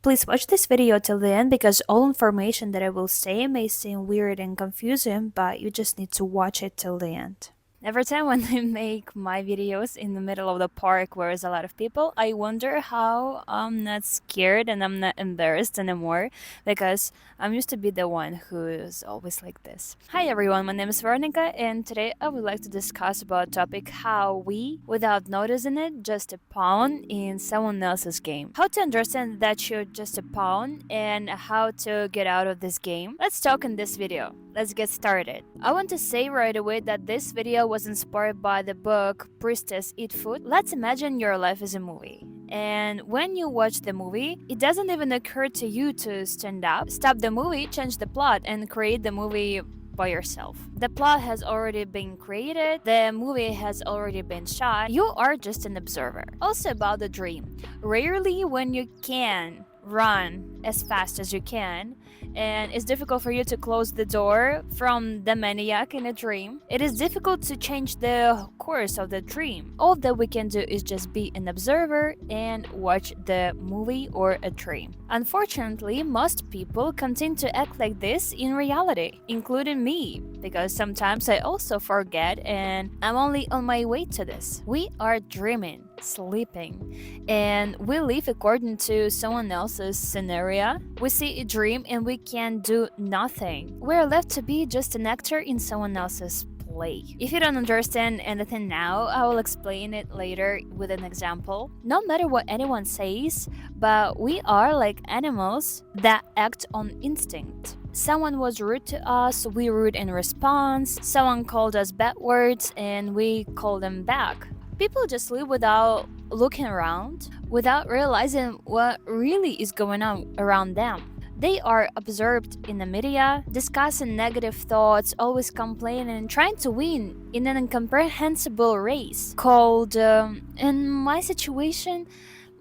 Please watch this video till the end because all information that I will say may seem weird and confusing, but you just need to watch it till the end. Every time when I make my videos in the middle of the park where there's a lot of people, I wonder how I'm not scared and I'm not embarrassed anymore because I'm used to be the one who is always like this. Hi everyone, my name is Veronica and today I would like to discuss about topic how we, without noticing it, just a pawn in someone else's game. How to understand that you're just a pawn and how to get out of this game. Let's talk in this video. Let's get started. I want to say right away that this video was inspired by the book Priestess Eat Food. Let's imagine your life is a movie. And when you watch the movie, it doesn't even occur to you to stand up, stop the movie, change the plot, and create the movie by yourself. The plot has already been created, the movie has already been shot, you are just an observer. Also about the dream. Rarely when you can run as fast as you can, and it's difficult for you to close the door from the maniac in a dream. It is difficult to change the course of the dream. All that we can do is just be an observer and watch the movie or a dream. Unfortunately, most people continue to act like this in reality, including me, because sometimes I also forget and I'm only on my way to this. We are dreaming, sleeping, and we live according to someone else's scenario. We see a dream and we can do nothing. We're left to be just an actor in someone else's play. If you don't understand anything now, I will explain it later with an example. No matter what anyone says, but we are like animals that act on instinct. Someone was rude to us, we rude in response. Someone called us bad words and we call them back. People just live without looking around, without realizing what really is going on around them. They are absorbed in the media, discussing negative thoughts, always complaining, trying to win in an incomprehensible race called, in my situation,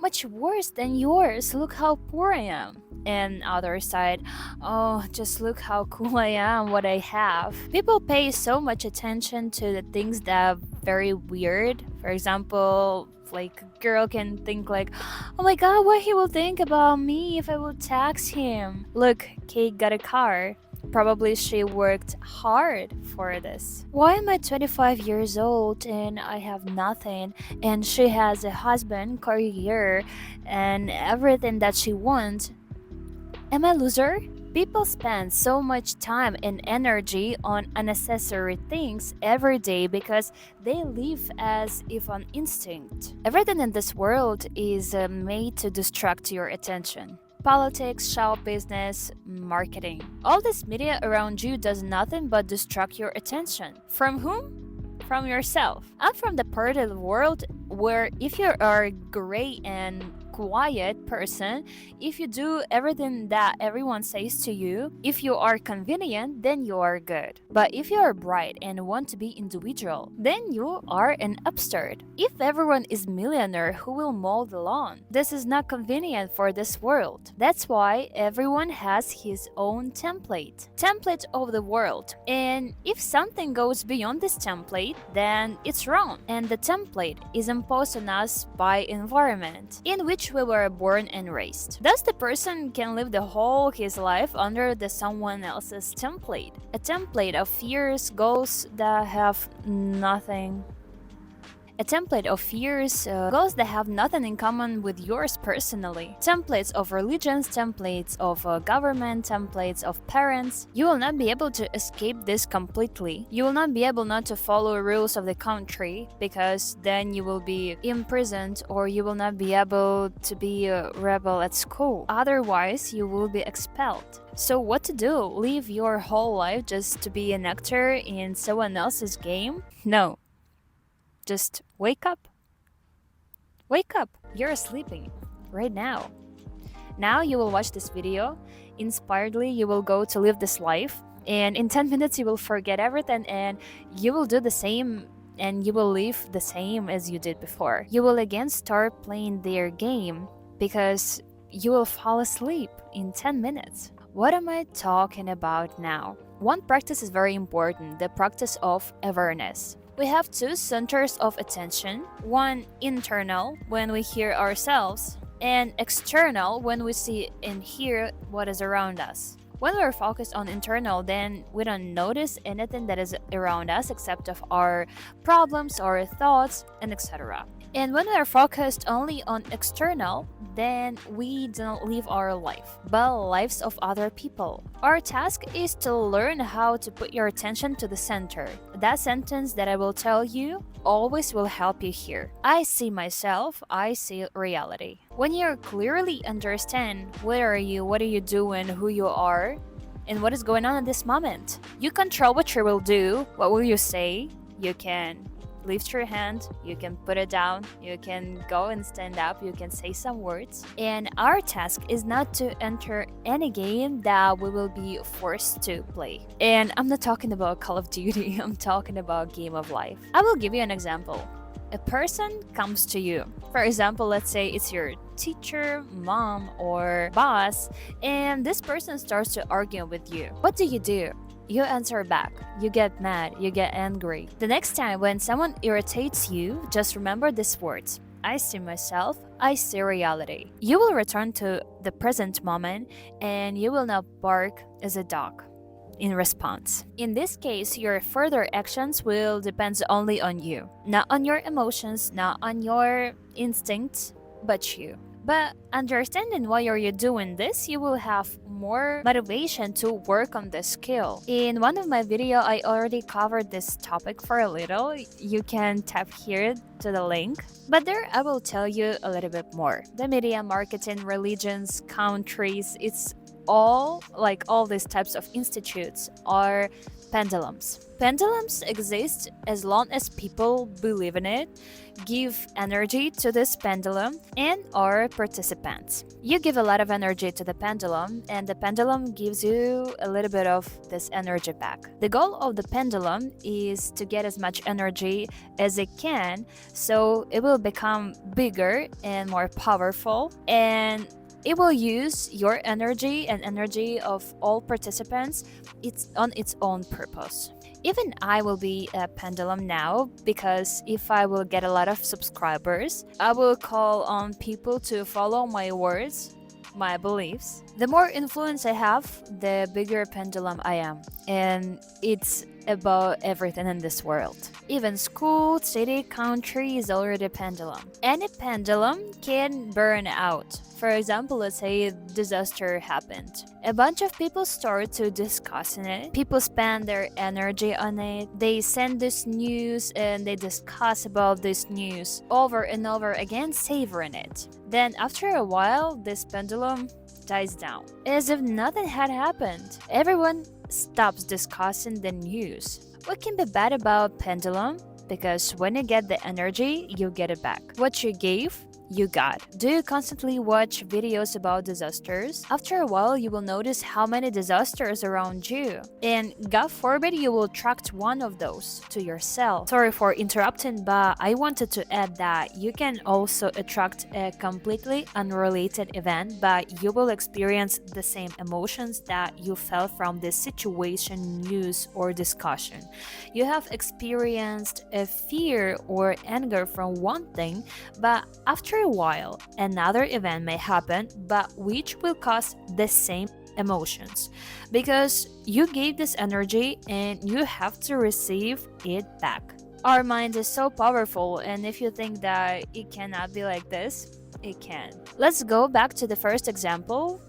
much worse than yours. Look how poor I am. And other side, oh, just look how cool I am, what I have. People pay so much attention to the things that are very weird. For example, like a girl can think like, oh my god, what he will think about me if I will text him. Look, Kate got a car. Probably she worked hard for this. Why am I 25 years old and I have nothing and she has a husband, career, and everything that she wants? Am I a loser? People spend so much time and energy on unnecessary things every day because they live as if on instinct. Everything in this world is made to distract your attention. Politics, show business, marketing. All this media around you does nothing but distract your attention. From whom? From yourself. I'm from the part of the world where if you are a great and quiet person, if you do everything that everyone says to you, if you are convenient, then you are good. But if you are bright and want to be individual, then you are an upstart. If everyone is millionaire, who will mow the lawn? This is not convenient for this world. That's why everyone has his own template of the world. And if something goes beyond this template, then it's wrong. And the template is imposed on us by environment in which we were born and raised. Thus the person can live the whole his life under the someone else's template. A template of fears, goals that have nothing goals that have nothing in common with yours personally. Templates of religions, templates of government, templates of parents. You will not be able to escape this completely. You will not be able not to follow rules of the country because then you will be imprisoned or you will not be able to be a rebel at school. Otherwise, you will be expelled. So what to do? Live your whole life just to be an actor in someone else's game? No. Just wake up. Wake up. You're sleeping right now. Now you will watch this video. Inspiredly, you will go to live this life. And in 10 minutes, you will forget everything and you will do the same and you will live the same as you did before. You will again start playing their game because you will fall asleep in 10 minutes. What am I talking about now? One practice is very important, the practice of awareness. We have two centers of attention, one internal, when we hear ourselves, and external when we see and hear what is around us. When we're focused on internal, then we don't notice anything that is around us except of our problems, our thoughts, and etc. And when we are focused only on external, then we don't live our life, but lives of other people. Our task is to learn how to put your attention to the center. That sentence that I will tell you always will help you here. I see myself, I see reality. When you clearly understand where are you, what are you doing, who you are, and what is going on at this moment, you control what you will do, what will you say, you can lift your hand, you can put it down, you can go and stand up, you can say some words. And our task is not to enter any game that we will be forced to play. And I'm not talking about Call of Duty, I'm talking about game of life. I will give you an example. A person comes to you. For example, let's say it's your teacher, mom, or boss, and this person starts to argue with you. What do? You answer back. You get mad, you get angry. The next time when someone irritates you, just remember these words. I see myself, I see reality. You will return to the present moment and you will not bark as a dog in response. In this case, your further actions will depend only on you, not on your emotions, not on your instincts, but you. But understanding why are you doing this, you will have more motivation to work on this skill. In one of my video, I already covered this topic for a little. You can tap here to the link. But there I will tell you a little bit more. The media, marketing, religions, countries, it's all these types of institutes are pendulums. Pendulums exist as long as people believe in it, give energy to this pendulum, and are participants. You give a lot of energy to the pendulum, and the pendulum gives you a little bit of this energy back. The goal of the pendulum is to get as much energy as it can, so it will become bigger and more powerful, and it will use your energy and energy of all participants. It's on its own purpose. Even I will be a pendulum now, because if I will get a lot of subscribers, I will call on people to follow my words, my beliefs. The more influence I have, the bigger pendulum I am. And it's about everything in this world. Even school, city, country is already a pendulum. Any pendulum can burn out. For example, let's say a disaster happened. A bunch of people start to discuss it. People spend their energy on it. They send this news and they discuss about this news over and over again, savoring it. Then after a while, this pendulum dies down, as if nothing had happened. Everyone stops discussing the news. What can be bad about pendulum? Because when you get the energy, you get it back. What you gave, you got. Do you constantly watch videos about disasters? After a while, you will notice how many disasters around you. And God forbid you will attract one of those to yourself. Sorry for interrupting, but I wanted to add that you can also attract a completely unrelated event, but you will experience the same emotions that you felt from this situation, news, or discussion. You have experienced a fear or anger from one thing, but after a while, another event may happen, but which will cause the same emotions, because you gave this energy and you have to receive it back. Our mind is so powerful, and if you think that it cannot be like this, it can. Let's go back to the first example.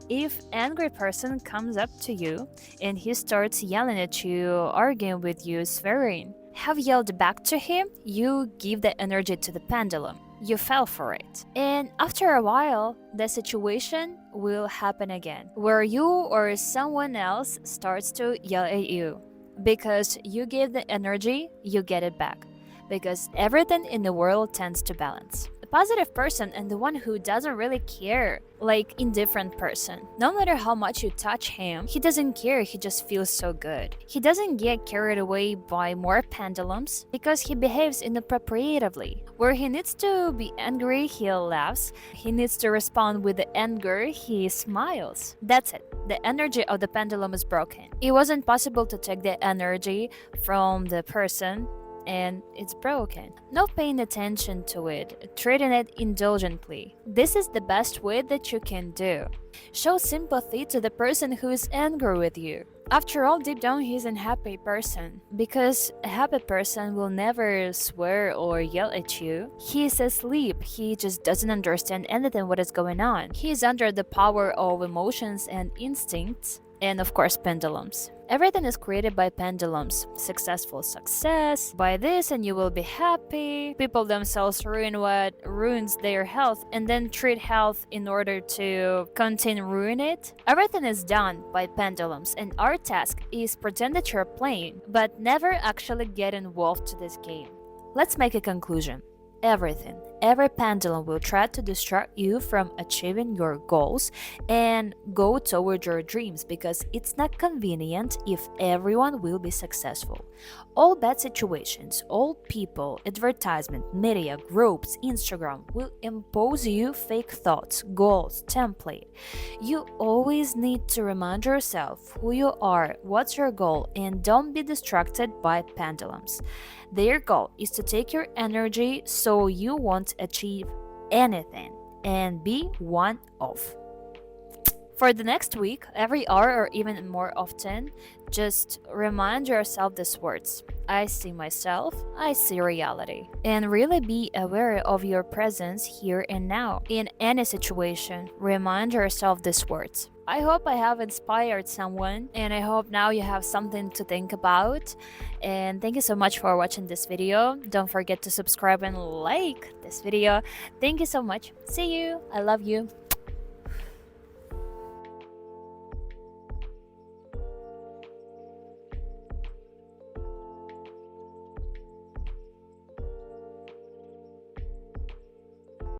If an angry person comes up to you and he starts yelling at you, arguing with you, swearing, have yelled back to him, you give the energy to the pendulum. You fell for it. And after a while, the situation will happen again, where you or someone else starts to yell at you. Because you give the energy, you get it back. Because everything in the world tends to balance. The positive person and the one who doesn't really care, like indifferent person. No matter how much you touch him, he doesn't care, he just feels so good. He doesn't get carried away by more pendulums because he behaves inappropriately. Where he needs to be angry, he laughs. He needs to respond with the anger, he smiles. That's it. The energy of the pendulum is broken. It wasn't possible to take the energy from the person and it's broken. Not paying attention to it, treating it indulgently. This is the best way that you can do. Show sympathy to the person who is angry with you. After all, deep down, he's an happy person. Because a happy person will never swear or yell at you. He is asleep. He just doesn't understand anything what is going on. He is under the power of emotions and instincts. And of course, pendulums. Everything is created by pendulums. Successful success, buy this and you will be happy. People themselves ruin what ruins their health and then treat health in order to continue ruin it. Everything is done by pendulums, and our task is pretend that you're playing, but never actually get involved to this game. Let's make a conclusion. Every pendulum will try to distract you from achieving your goals and go toward your dreams because it's not convenient if everyone will be successful. All bad situations, all people, advertisement, media, groups, Instagram will impose you fake thoughts, goals, template. You always need to remind yourself who you are, what's your goal, and don't be distracted by pendulums. Their goal is to take your energy so you won't achieve anything and be one of. For the next week, every hour or even more often, just remind yourself these words. I see myself, I see reality. And really be aware of your presence here and now. In any situation, remind yourself these words. I hope I have inspired someone, and I hope now you have something to think about. And thank you so much for watching this video. Don't forget to subscribe and like this video. Thank you so much. See you. I love you.